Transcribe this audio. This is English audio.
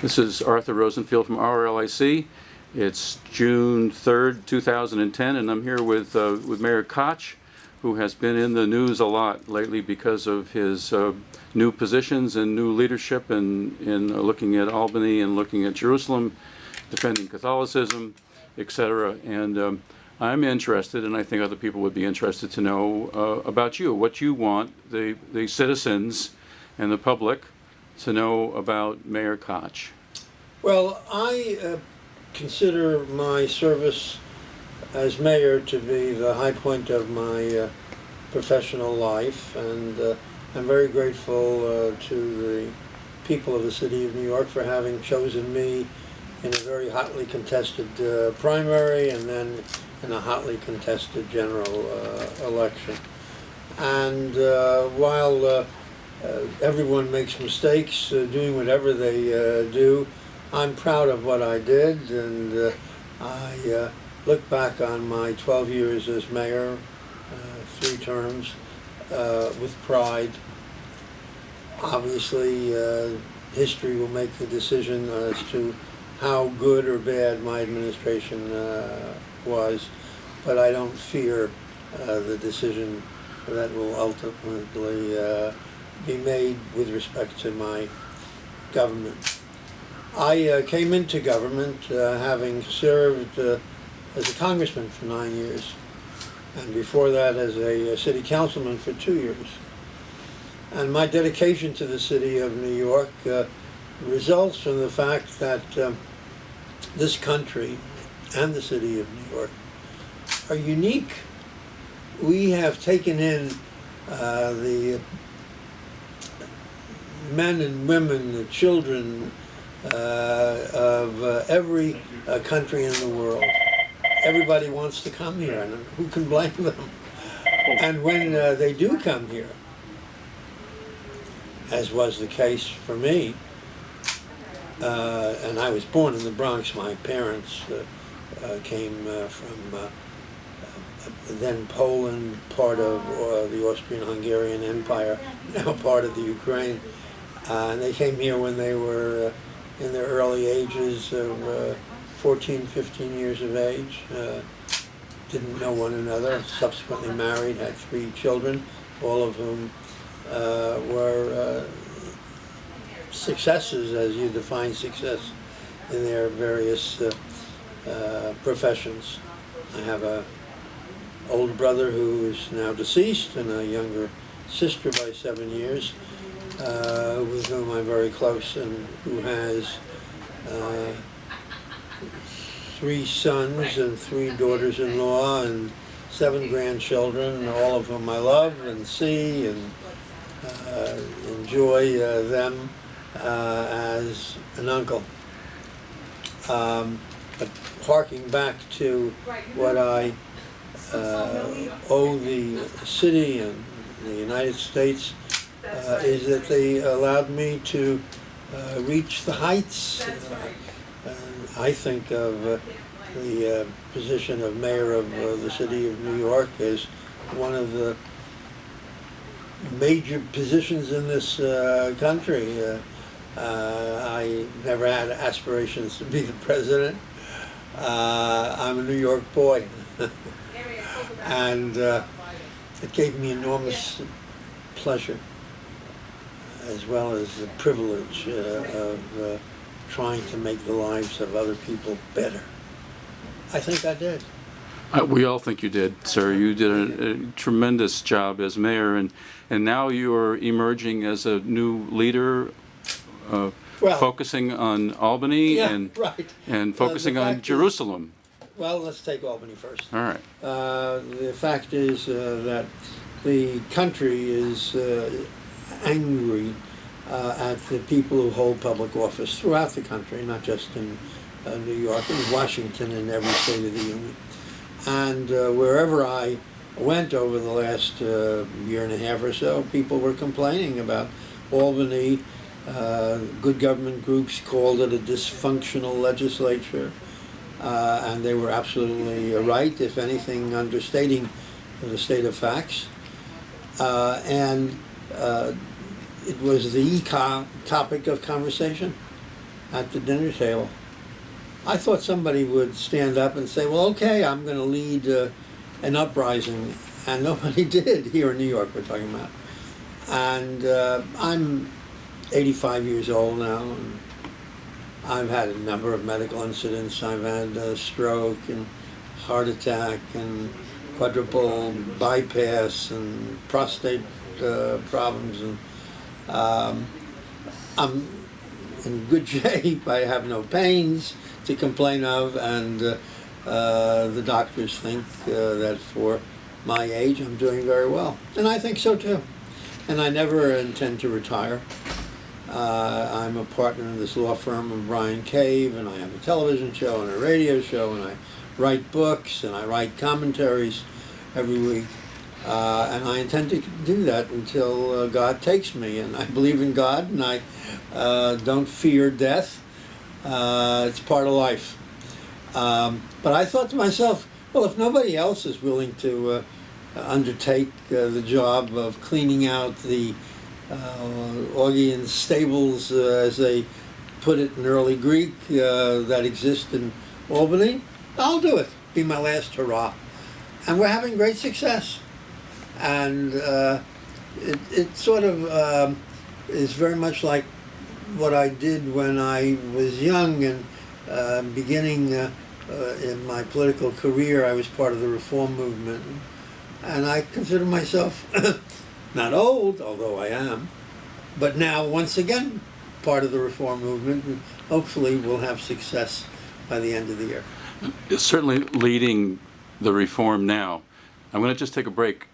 This is Arthur Rosenfield from RLIC. It's June 3rd, 2010, and I'm here with Mayor Koch, who has been in the news a lot lately because of his new positions and new leadership in looking at Albany and looking at Jerusalem, defending Catholicism, etc. And I'm interested, and I think other people would be interested to know about you, what you want the citizens and the public to know about Mayor Koch. Well, I consider my service as mayor to be the high point of my professional life, and I'm very grateful to the people of the city of New York for having chosen me in a very hotly contested primary and then in a hotly contested general election. And while everyone makes mistakes doing whatever they do, I'm proud of what I did, and I look back on my 12 years as mayor, 3 terms, with pride. Obviously, history will make the decision as to how good or bad my administration was, but I don't fear the decision that will ultimately be made with respect to my government. I came into government having served as a congressman for 9 years, and before that as a city councilman for 2 years. And my dedication to the city of New York results from the fact that this country and the city of New York are unique. We have taken in the men and women, the children of every country in the world. Everybody wants to come here, and who can blame them? And when they do come here, as was the case for me, and I was born in the Bronx. My parents came from then Poland, part of the Austrian-Hungarian Empire, now part of the Ukraine. And they came here when they were in their early ages of 14, 15 years of age. Didn't know one another, subsequently married, had 3 children, all of whom were successes, as you define success, in their various professions. I have a older brother who is now deceased and a younger sister by 7 years, with whom I'm very close, and who has 3 sons and 3 daughters-in-law and 7 grandchildren, all of whom I love and see and enjoy them as an uncle. But harking back to what I owe the city and the United States is that they allowed me to reach the heights. I think of the position of mayor of the city of New York as one of the major positions in this country. I never had aspirations to be the president. I'm a New York boy. And it gave me enormous pleasure, as well as the privilege of trying to make the lives of other people better. I think I did. We all think you did, sir. You did a tremendous job as mayor, and now you are emerging as a new leader, focusing on Albany and focusing on Jerusalem. Well, let's take Albany first. All right. The fact is that the country is angry at the people who hold public office throughout the country, not just in New York, in Washington, and every state of the union. And wherever I went over the last year and a half or so, people were complaining about Albany. Good government groups called it a dysfunctional legislature. And they were absolutely right, if anything, understating the state of facts. And it was the topic of conversation. at the dinner table, I thought somebody would stand up and say, well, okay, I'm going to lead an uprising. And nobody did here in New York, we're talking about. And I'm 85 years old now. And I've had a number of medical incidents. I've had a stroke and heart attack and quadruple bypass and prostate problems. And I'm in good shape. I have no pains to complain of. And the doctors think that for my age, I'm doing very well. And I think so too. And I never intend to retire. I'm a partner in this law firm of Brian Cave, and I have a television show and a radio show, and I write books and I write commentaries every week. And I intend to do that until God takes me. And I believe in God, and I don't fear death. It's part of life. But I thought to myself, well, if nobody else is willing to undertake the job of cleaning out the Augean stables, as they put it in early Greek, that exist in Albany, I'll do it. Be my last hurrah. And we're having great success. And it sort of is very much like what I did when I was young and beginning in my political career. I was part of the reform movement. And I consider myself not old, although I am, but now, once again, part of the reform movement, and hopefully we'll have success by the end of the year. It's certainly leading the reform now. I'm going to just take a break.